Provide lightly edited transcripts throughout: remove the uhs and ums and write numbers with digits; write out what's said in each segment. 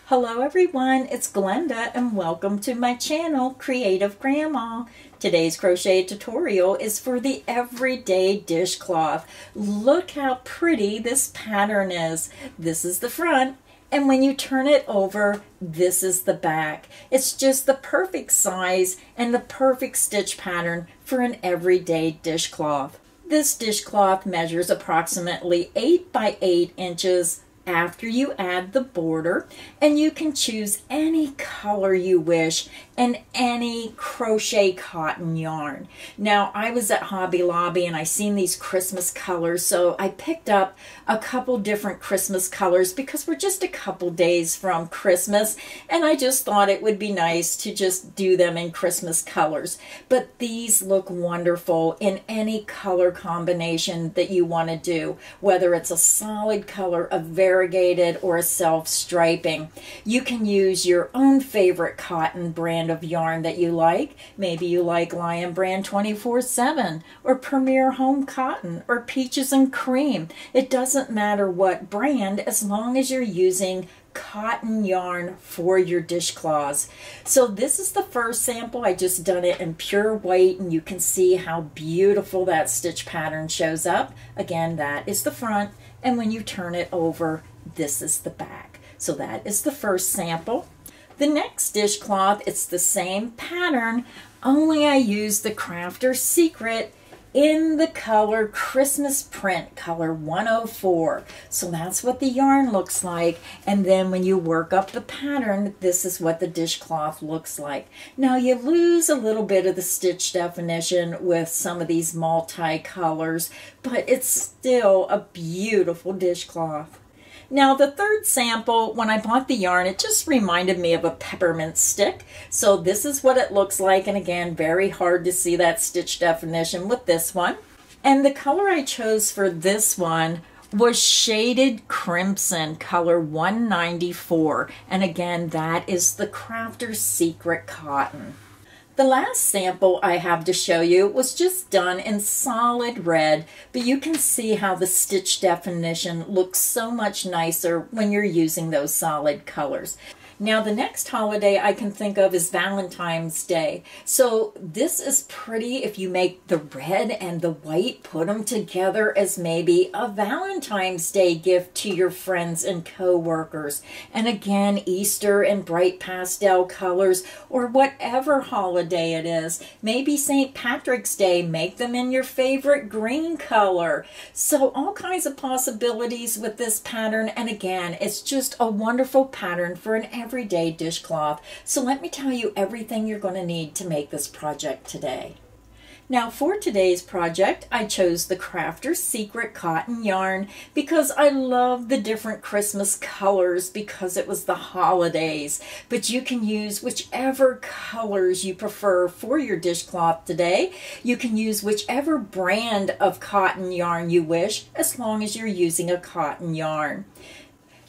Hello everyone, it's Glenda and welcome to my channel, Creative Grandma. Today's crochet tutorial is for the everyday dishcloth. Look how pretty this pattern is. This is the front, and when you turn it over, this is the back. It's just the perfect size and the perfect stitch pattern for an everyday dishcloth. This dishcloth measures approximately 8 by 8 inches after you add the border, and you can choose any color you wish and any crochet cotton yarn. Now, I was at Hobby Lobby and I seen these Christmas colors, so I picked up a couple different Christmas colors because we're just a couple days from Christmas, and I just thought it would be nice to just do them in Christmas colors. But these look wonderful in any color combination that you want to do, whether it's a solid color, a variegated, or a self-striping. You can use your own favorite cotton brand of yarn that you like. Maybe you like Lion Brand 24/7 or Premier Home Cotton or Peaches and Cream. It doesn't matter what brand as long as you're using cotton yarn for your dishcloths. So this is the first sample. I just done it in pure white, and you can see how beautiful that stitch pattern shows up. Again, that is the front, and when you turn it over, this is the back. So that is the first sample. The next dishcloth, it's the same pattern, only I used the Crafter's Secret in the color Christmas Print, color 104. So that's what the yarn looks like. And then when you work up the pattern, this is what the dishcloth looks like. Now you lose a little bit of the stitch definition with some of these multi-colors, but it's still a beautiful dishcloth. Now the third sample, when I bought the yarn, it just reminded me of a peppermint stick. So this is what it looks like, and again, very hard to see that stitch definition with this one. And the color I chose for this one was Shaded Crimson, color 194. And again, that is the Crafter's Secret Cotton. The last sample I have to show you was just done in solid red, but you can see how the stitch definition looks so much nicer when you're using those solid colors. Now the next holiday I can think of is Valentine's Day. So this is pretty if you make the red and the white, put them together as maybe a Valentine's Day gift to your friends and co-workers. And again, Easter and bright pastel colors, or whatever holiday it is. Maybe St. Patrick's Day, make them in your favorite green color. So all kinds of possibilities with this pattern, and again, it's just a wonderful pattern for an everyday dishcloth. So let me tell you everything you're going to need to make this project today. Now for today's project, I chose the Crafter's Secret Cotton yarn because I love the different Christmas colors because it was the holidays. But you can use whichever colors you prefer for your dishcloth today. You can use whichever brand of cotton yarn you wish, as long as you're using a cotton yarn.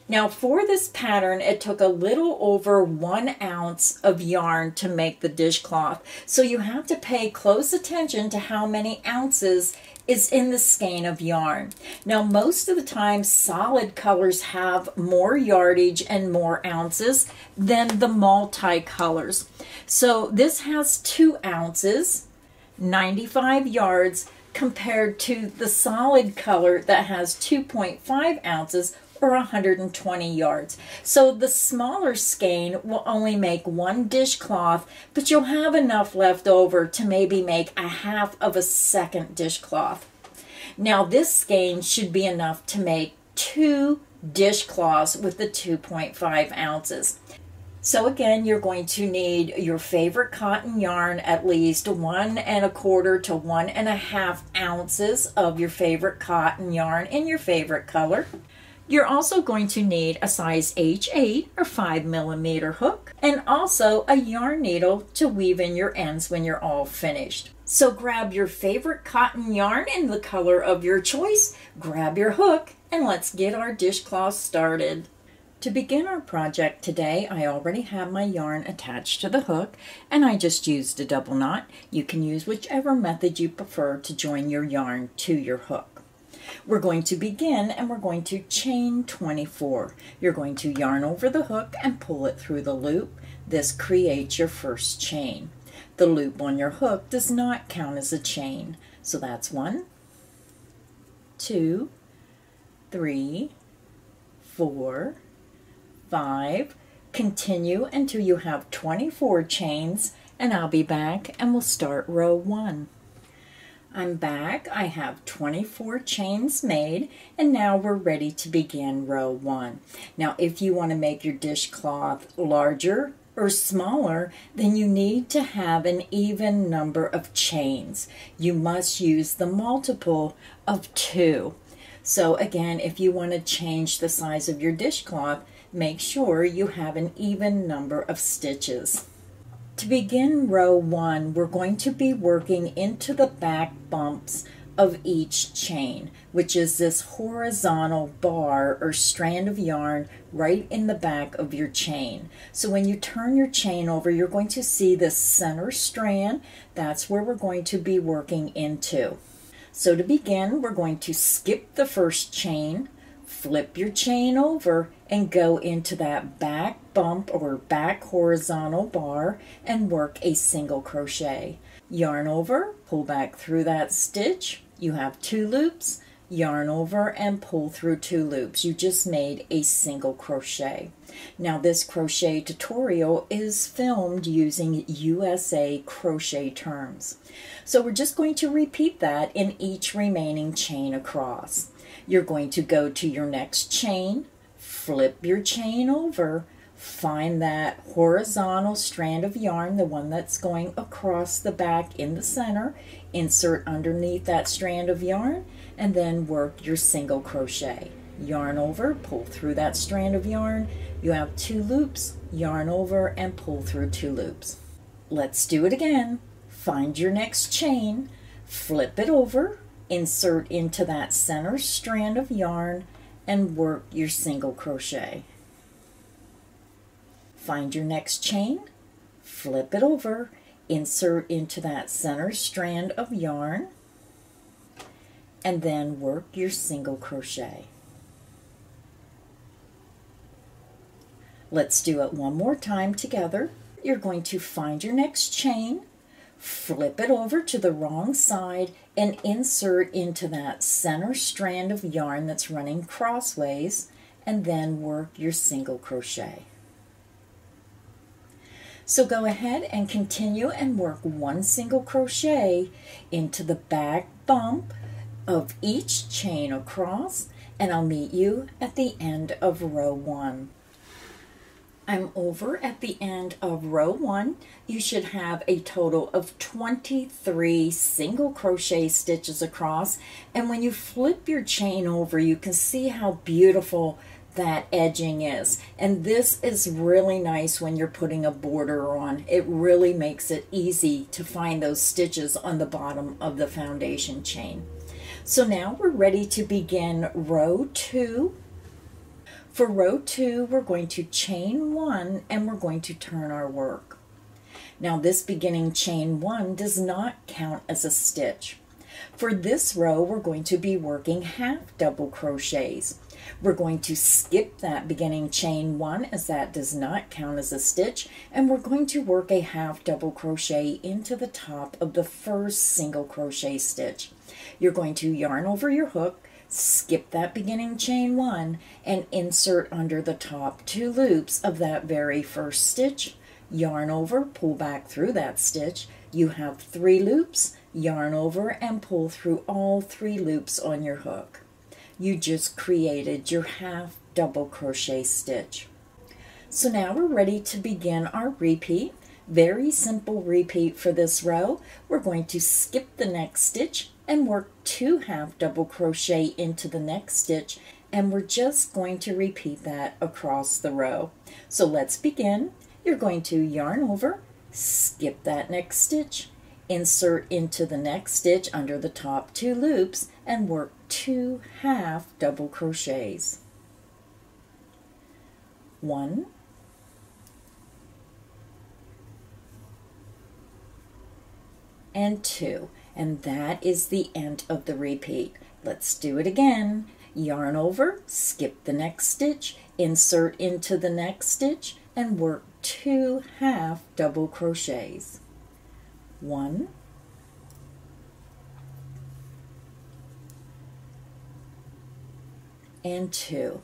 Now for this pattern, it took a little over 1 ounce of yarn to make the dishcloth. So you have to pay close attention to how many ounces is in the skein of yarn. Now most of the time, solid colors have more yardage and more ounces than the multi-colors. So this has 2 ounces, 95 yards, compared to the solid color that has 2.5 ounces, or 120 yards. So the smaller skein will only make 1 dishcloth, but you'll have enough left over to maybe make a half of a second dishcloth. Now this skein should be enough to make 2 dishcloths with the 2.5 ounces. So again, you're going to need your favorite cotton yarn, at least 1 1/4 to 1 1/2 ounces of your favorite cotton yarn in your favorite color. You're also going to need a size H8 or 5mm hook, and also a yarn needle to weave in your ends when you're all finished. So grab your favorite cotton yarn in the color of your choice, grab your hook, and let's get our dishcloth started. To begin our project today, I already have my yarn attached to the hook, and I just used a double knot. You can use whichever method you prefer to join your yarn to your hook. We're going to begin and we're going to chain 24. You're going to yarn over the hook and pull it through the loop. This creates your first chain. The loop on your hook does not count as a chain. So that's 1, 2, 3, 4, 5. Continue until you have 24 chains, and I'll be back and we'll start row 1. I'm back. I have 24 chains made, and now we're ready to begin row 1. Now if you want to make your dishcloth larger or smaller, then you need to have an even number of chains. You must use the multiple of 2. So again, if you want to change the size of your dishcloth, make sure you have an even number of stitches. To begin row 1, we're going to be working into the back bumps of each chain, which is this horizontal bar or strand of yarn right in the back of your chain. So when you turn your chain over, you're going to see this center strand. That's where we're going to be working into. So to begin, we're going to skip the first chain, flip your chain over, and go into that back bump or back horizontal bar and work a single crochet. Yarn over, pull back through that stitch. You have 2 loops, yarn over and pull through 2 loops. You just made a single crochet. Now this crochet tutorial is filmed using USA crochet terms. So we're just going to repeat that in each remaining chain across. You're going to go to your next chain, flip your chain over, find that horizontal strand of yarn, the one that's going across the back in the center, insert underneath that strand of yarn, and then work your single crochet. Yarn over, pull through that strand of yarn. You have 2 loops, yarn over and pull through 2 loops. Let's do it again. Find your next chain, flip it over, insert into that center strand of yarn and work your single crochet. Find your next chain, flip it over, insert into that center strand of yarn, and then work your single crochet. Let's do it one more time together. You're going to find your next chain, flip it over to the wrong side, and insert into that center strand of yarn that's running crossways, and then work your single crochet. So go ahead and continue and work 1 single crochet into the back bump of each chain across, and I'll meet you at the end of row 1. I'm over at the end of row 1. You should have a total of 23 single crochet stitches across, and when you flip your chain over, you can see how beautiful that edging is. And this is really nice when you're putting a border on. It really makes it easy to find those stitches on the bottom of the foundation chain. So now we're ready to begin row 2. For row 2, we're going to chain 1 and we're going to turn our work. Now this beginning chain 1 does not count as a stitch. For this row, we're going to be working half double crochets. We're going to skip that beginning chain 1 as that does not count as a stitch, and we're going to work a half double crochet into the top of the first single crochet stitch. You're going to yarn over your hook, skip that beginning chain 1, and insert under the top 2 loops of that very first stitch. Yarn over, pull back through that stitch. You have 3 loops, yarn over and pull through all 3 loops on your hook. You just created your half double crochet stitch. So now we're ready to begin our repeat. Very simple repeat for this row. We're going to skip the next stitch and work 2 half double crochet into the next stitch, and we're just going to repeat that across the row. So let's begin. You're going to yarn over, skip that next stitch, insert into the next stitch under the top 2 loops, and work 2 half double crochets. 1, and 2, and that is the end of the repeat. Let's do it again. Yarn over, skip the next stitch, insert into the next stitch, and work 2 half double crochets. 1, and 2.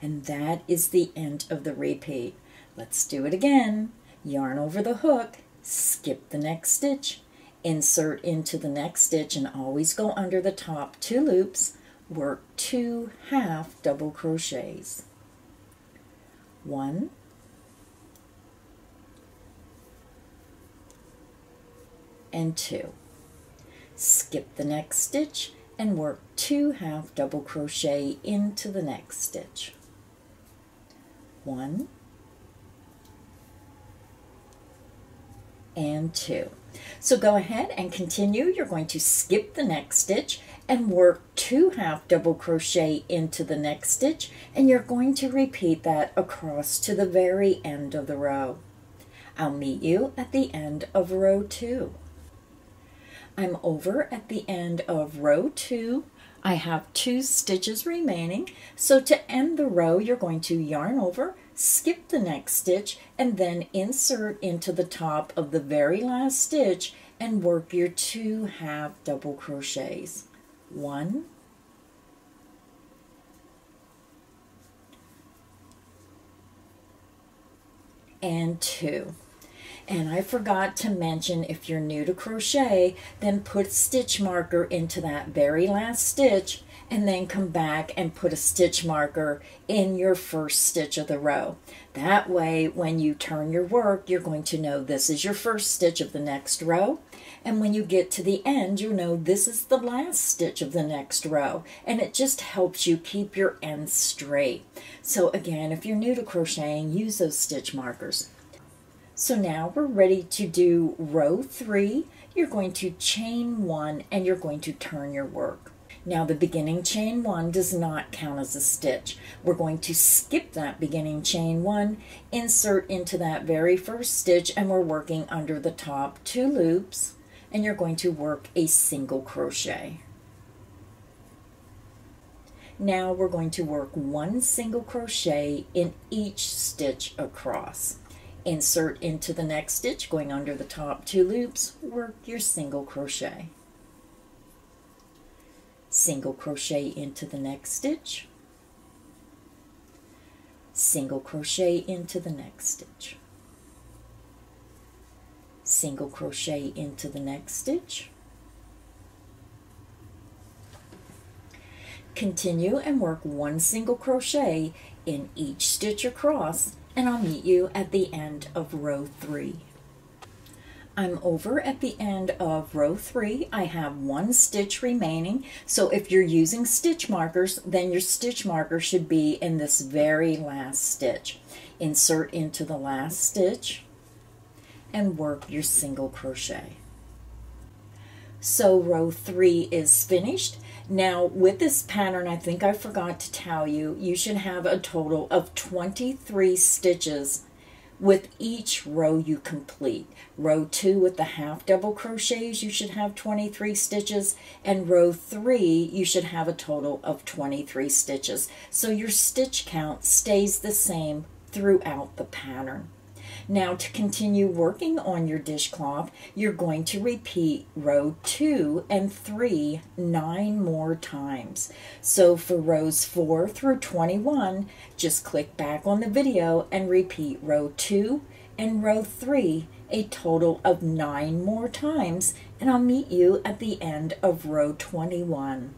And that is the end of the repeat. Let's do it again. Yarn over the hook, skip the next stitch, insert into the next stitch, and always go under the top 2 loops, work 2 half double crochets. 1, and 2. Skip the next stitch and work 2 half double crochet into the next stitch. 1, and 2. So go ahead and continue. You're going to skip the next stitch and work 2 half double crochet into the next stitch, and you're going to repeat that across to the very end of the row. I'll meet you at the end of row 2. I'm over at the end of row 2. I have 2 stitches remaining, so to end the row you're going to yarn over, skip the next stitch, and then insert into the top of the very last stitch and work your 2 half double crochets. 1, and 2. And I forgot to mention, if you're new to crochet, then put stitch marker into that very last stitch, and then come back and put a stitch marker in your first stitch of the row. That way, when you turn your work, you're going to know this is your first stitch of the next row, and when you get to the end, you'll know this is the last stitch of the next row, and it just helps you keep your ends straight. So again, if you're new to crocheting, use those stitch markers. So now we're ready to do row 3. You're going to chain 1 and you're going to turn your work. Now the beginning chain 1 does not count as a stitch. We're going to skip that beginning chain 1, insert into that very first stitch, and we're working under the top 2 loops, and you're going to work a single crochet. Now we're going to work 1 single crochet in each stitch across. Insert into the next stitch, going under the top 2 loops, work your single crochet. Single crochet into the next stitch, single crochet into the next stitch, single crochet into the next stitch. Continue and work 1 single crochet in each stitch across, and I'll meet you at the end of row 3. I'm over at the end of row 3. I have 1 stitch remaining, so if you're using stitch markers, then your stitch marker should be in this very last stitch. Insert into the last stitch and work your single crochet. So row 3 is finished. Now with this pattern, I think I forgot to tell you, you should have a total of 23 stitches with each row you complete. Row 2 with the half double crochets, you should have 23 stitches, and row 3 you should have a total of 23 stitches. So your stitch count stays the same throughout the pattern. Now to continue working on your dishcloth, you're going to repeat row 2 and 3 9 more times. So for rows 4 through 21, just click back on the video and repeat row 2 and row 3 a total of 9 more times, and I'll meet you at the end of row 21.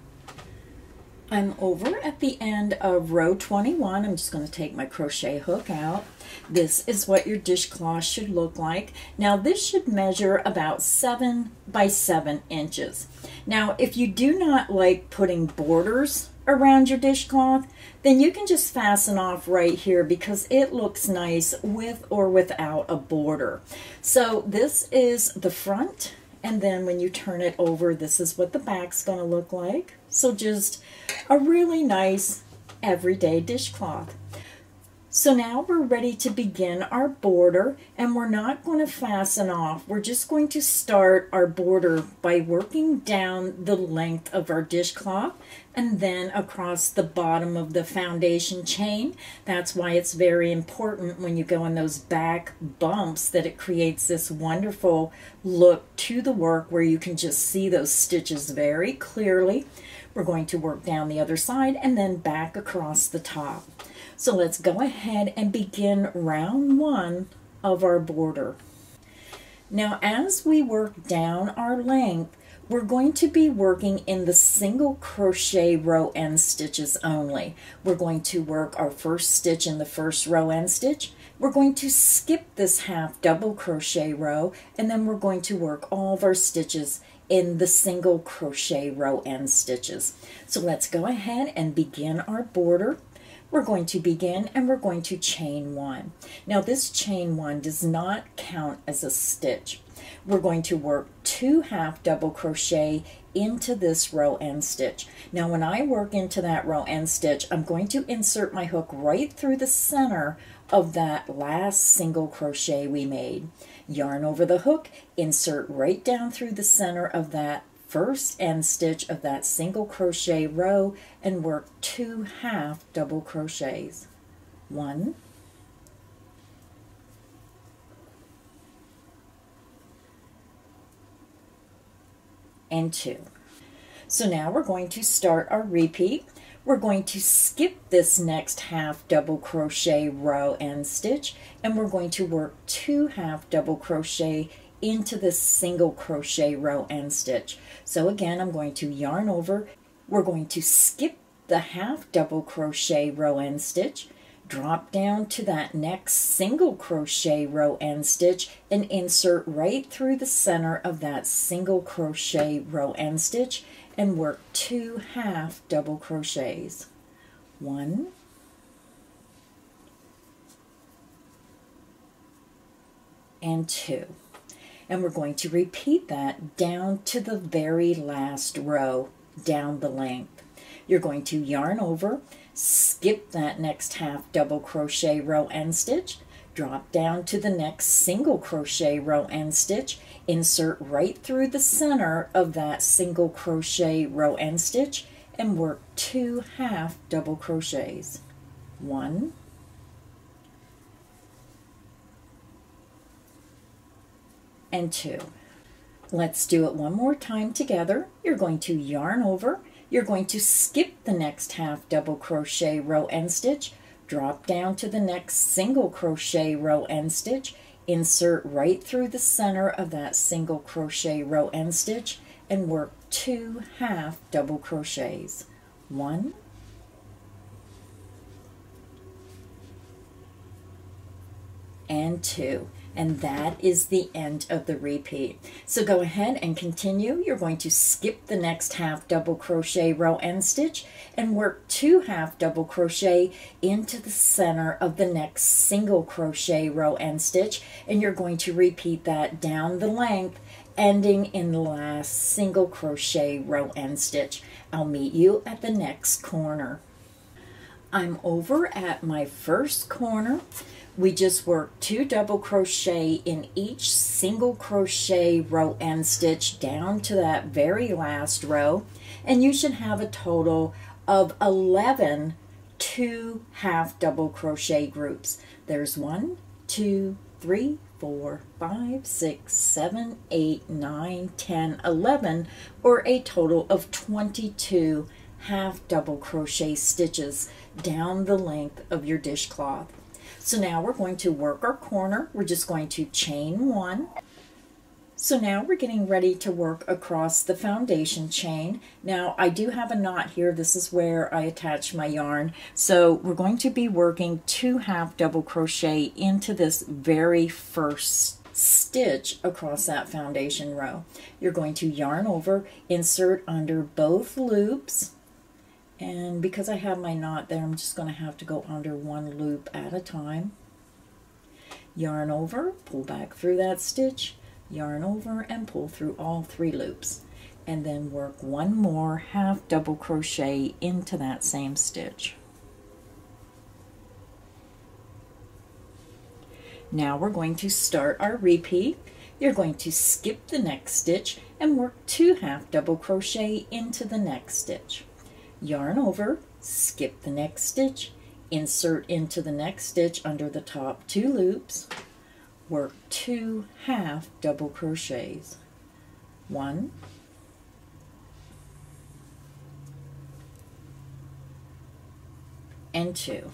I'm over at the end of row 21. I'm just going to take my crochet hook out. This is what your dishcloth should look like. Now this should measure about 7 by 7 inches. Now if you do not like putting borders around your dishcloth, then you can just fasten off right here because it looks nice with or without a border. So this is the front, and then when you turn it over, this is what the back's going to look like. So just a really nice everyday dishcloth. So now we're ready to begin our border, and we're not going to fasten off. We're just going to start our border by working down the length of our dishcloth and then across the bottom of the foundation chain. That's why it's very important when you go in those back bumps that it creates this wonderful look to the work where you can just see those stitches very clearly. We're going to work down the other side and then back across the top. So let's go ahead and begin round 1 of our border. Now as we work down our length, we're going to be working in the single crochet row end stitches only. We're going to work our first stitch in the first row end stitch. We're going to skip this half double crochet row, and then we're going to work all of our stitches in the single crochet row end stitches. So let's go ahead and begin our border. We're going to begin and we're going to chain 1. Now this chain 1 does not count as a stitch. We're going to work 2 half double crochet into this row end stitch. Now when I work into that row end stitch, I'm going to insert my hook right through the center of that last single crochet we made. Yarn over the hook, insert right down through the center of that first end stitch of that single crochet row and work 2 half double crochets. 1, and 2. So now we're going to start our repeat. We're going to skip this next half double crochet row end stitch, and we're going to work 2 half double crochet into this single crochet row end stitch. So again, I'm going to yarn over. We're going to skip the half double crochet row end stitch, drop down to that next single crochet row end stitch, and insert right through the center of that single crochet row end stitch and work 2 half double crochets. 1, and 2. And we're going to repeat that down to the very last row down the length. You're going to yarn over, skip that next half double crochet row end stitch, drop down to the next single crochet row end stitch, insert right through the center of that single crochet row end stitch and work 2 half double crochets. 1, and 2. Let's do it one more time together. You're going to yarn over, you're going to skip the next half double crochet row end stitch, drop down to the next single crochet row end stitch, insert right through the center of that single crochet row end stitch and work 2 half double crochets. 1, and 2. And that is the end of the repeat. So go ahead and continue. You're going to skip the next half double crochet row end stitch and work 2 half double crochet into the center of the next single crochet row end stitch, and you're going to repeat that down the length, ending in the last single crochet row end stitch. I'll meet you at the next corner. I'm over at my first corner. We just worked 2 double crochet in each single crochet row end stitch down to that very last row, and you should have a total of 11 2 half double crochet groups. There's 1, 2, 3, 4, 5, 6, 7, 8, 9, 10, 11, or a total of 22 half double crochet stitches down the length of your dishcloth. So now we're going to work our corner. We're just going to chain 1. So now we're getting ready to work across the foundation chain. Now I do have a knot here. This is where I attach my yarn. So we're going to be working 2 half double crochet into this very first stitch across that foundation row. You're going to yarn over, insert under both loops, and because I have my knot there, I'm just going to have to go under one loop at a time. Yarn over, pull back through that stitch, yarn over and pull through all 3 loops, and then work 1 more half double crochet into that same stitch. Now we're going to start our repeat. You're going to skip the next stitch and work 2 half double crochet into the next stitch. Yarn over, skip the next stitch, insert into the next stitch under the top 2 loops, work 2 half double crochets. 1, and 2.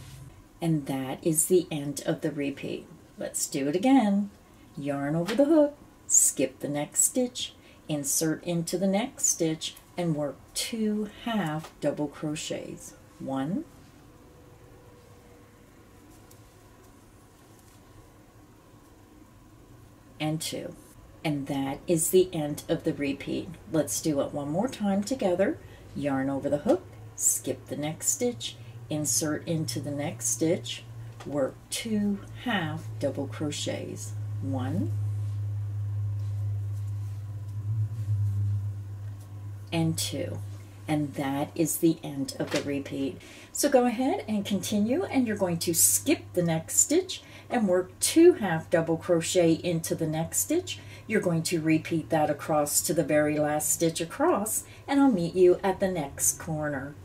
And that is the end of the repeat. Let's do it again. Yarn over the hook, skip the next stitch, insert into the next stitch, and work 2 half double crochets. 1, and 2. And that is the end of the repeat. Let's do it one more time together. Yarn over the hook, skip the next stitch, insert into the next stitch, work 2 half double crochets. 1, and 2. And that is the end of the repeat. So go ahead and continue, and you're going to skip the next stitch and work 2 half double crochet into the next stitch. You're going to repeat that across to the very last stitch across, and I'll meet you at the next corner.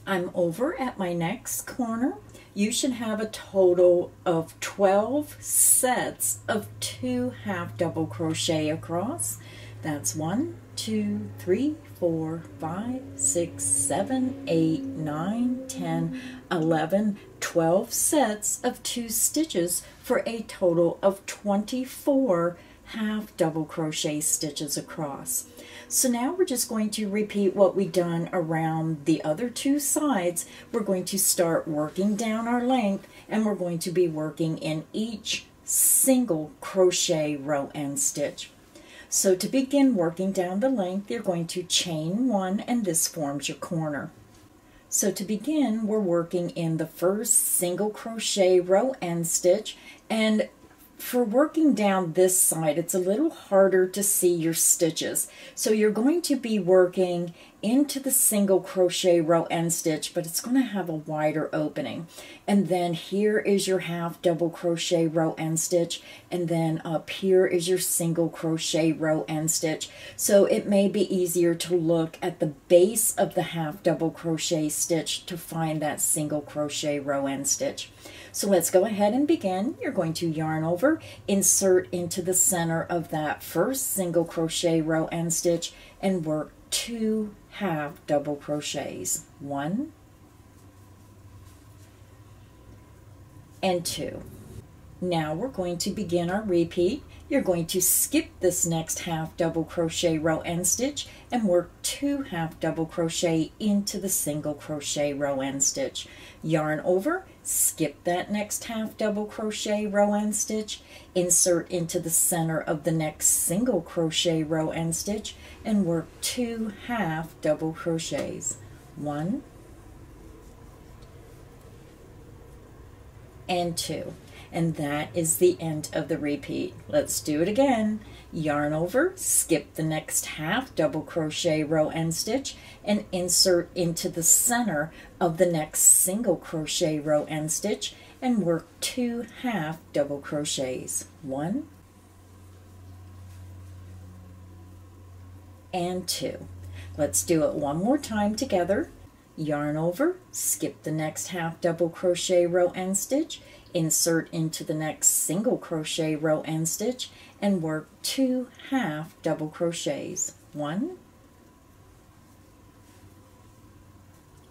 I'm over at my next corner. You should have a total of 12 sets of 2 half double crochet across. That's 1, 2, 3, 4, 5, 6, 7, 8, 9, 10, 11, 12 sets of 2 stitches for a total of 24 half double crochet stitches across. So now we're just going to repeat what we've done around the other 2 sides. We're going to start working down our length, and we're going to be working in each single crochet row end stitch. So to begin working down the length, you're going to chain 1, and this forms your corner. So to begin, we're working in the first single crochet row end stitch, and for working down this side, it's a little harder to see your stitches. So you're going to be working into the single crochet row end stitch, but it's going to have a wider opening. And then here is your half double crochet row end stitch, and then up here is your single crochet row end stitch. So it may be easier to look at the base of the half double crochet stitch to find that single crochet row end stitch. So let's go ahead and begin. You're going to yarn over, insert into the center of that first single crochet row end stitch, and work 2 half double crochets. 1, and 2. Now we're going to begin our repeat. You're going to skip this next half double crochet row end stitch and work 2 half double crochet into the single crochet row end stitch. Yarn over, skip that next half double crochet row end stitch, insert into the center of the next single crochet row end stitch, and work 2 half double crochets. 1, and 2. And that is the end of the repeat. Let's do it again. Yarn over, skip the next half double crochet row end stitch, and insert into the center of the next single crochet row end stitch, and work 2 half double crochets. 1, and 2. Let's do it one more time together. Yarn over, skip the next half double crochet row end stitch, insert into the next single crochet row end stitch, and work 2 half double crochets. 1,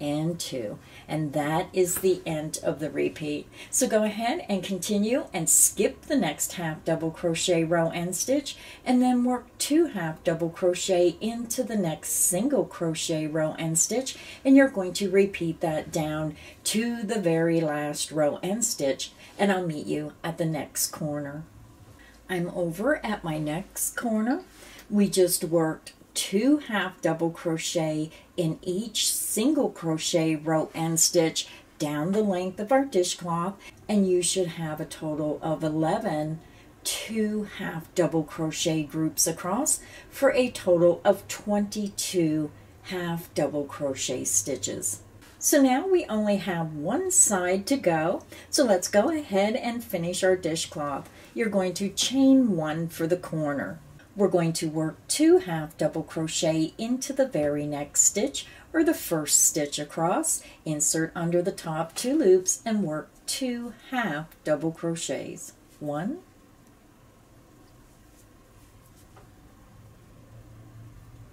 and 2. And that is the end of the repeat. So go ahead and continue and skip the next half double crochet row end stitch, and then work 2 half double crochet into the next single crochet row end stitch, and you're going to repeat that down to the very last row end stitch, and I'll meet you at the next corner. I'm over at my next corner. We just worked 2 half double crochet in each single crochet row end stitch down the length of our dishcloth, and you should have a total of 11 2 half double crochet groups across for a total of 22 half double crochet stitches. So now we only have one side to go. So let's go ahead and finish our dishcloth. You're going to chain 1 for the corner. We're going to work 2 half double crochet into the very next stitch or the first stitch across. Insert under the top 2 loops and work 2 half double crochets. 1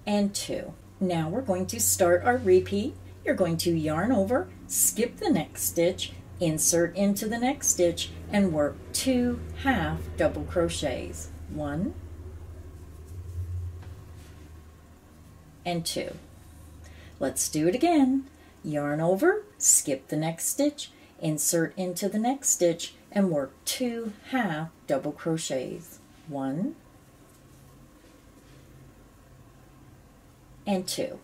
and 2. Now we're going to start our repeat. You're going to yarn over, skip the next stitch, insert into the next stitch, and work 2 half double crochets. 1 and 2. Let's do it again. Yarn over, skip the next stitch, insert into the next stitch, and work 2 half double crochets. 1 and 2.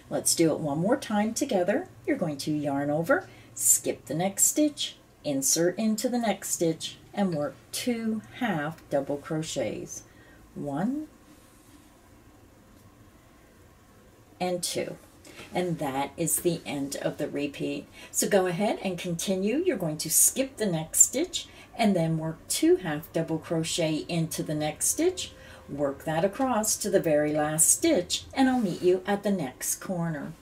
Let's do it one more time together. You're going to yarn over, skip the next stitch, insert into the next stitch, and work 2 half double crochets. 1 and 2. And that is the end of the repeat. So go ahead and continue. You're going to skip the next stitch and then work 2 half double crochet into the next stitch. Work that across to the very last stitch, and I'll meet you at the next corner.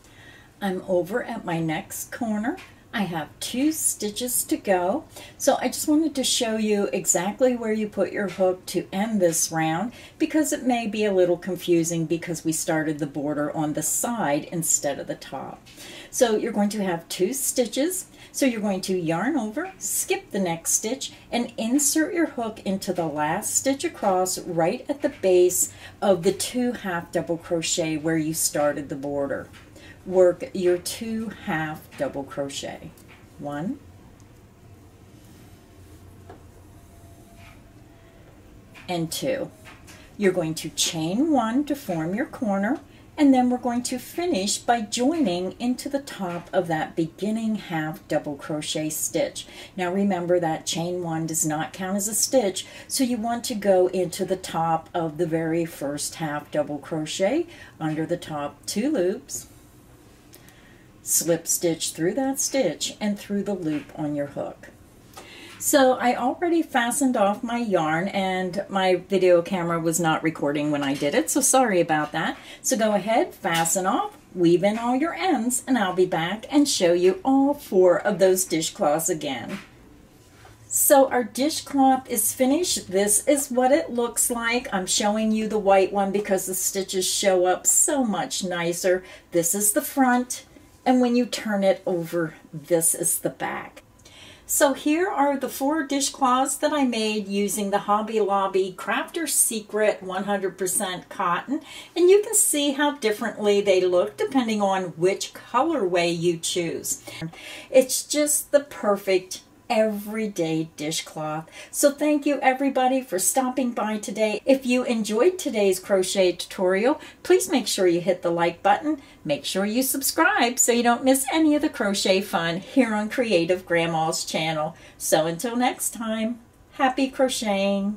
I'm over at my next corner. I have 2 stitches to go, so I just wanted to show you exactly where you put your hook to end this round, because it may be a little confusing because we started the border on the side instead of the top. So you're going to have 2 stitches. So you're going to yarn over, skip the next stitch, and insert your hook into the last stitch across right at the base of the 2 half double crochet where you started the border. Work your 2 half double crochet. 1 and 2. You're going to chain 1 to form your corner, and then we're going to finish by joining into the top of that beginning half double crochet stitch. Now remember that chain 1 does not count as a stitch, so you want to go into the top of the very first half double crochet under the top 2 loops, slip stitch through that stitch and through the loop on your hook. So I already fastened off my yarn, and my video camera was not recording when I did it, so sorry about that. So go ahead, fasten off, weave in all your ends, and I'll be back and show you all 4 of those dishcloths again. So our dishcloth is finished. This is what it looks like. I'm showing you the white one because the stitches show up so much nicer. This is the front, and when you turn it over, this is the back. So here are the 4 dishcloths that I made using the Hobby Lobby Crafter's Secret 100% cotton, and you can see how differently they look depending on which colorway you choose. It's just the perfect everyday dishcloth. So thank you everybody for stopping by today. If you enjoyed today's crochet tutorial, please make sure you hit the like button. Make sure you subscribe so you don't miss any of the crochet fun here on Creative Grandma's channel. So until next time, happy crocheting.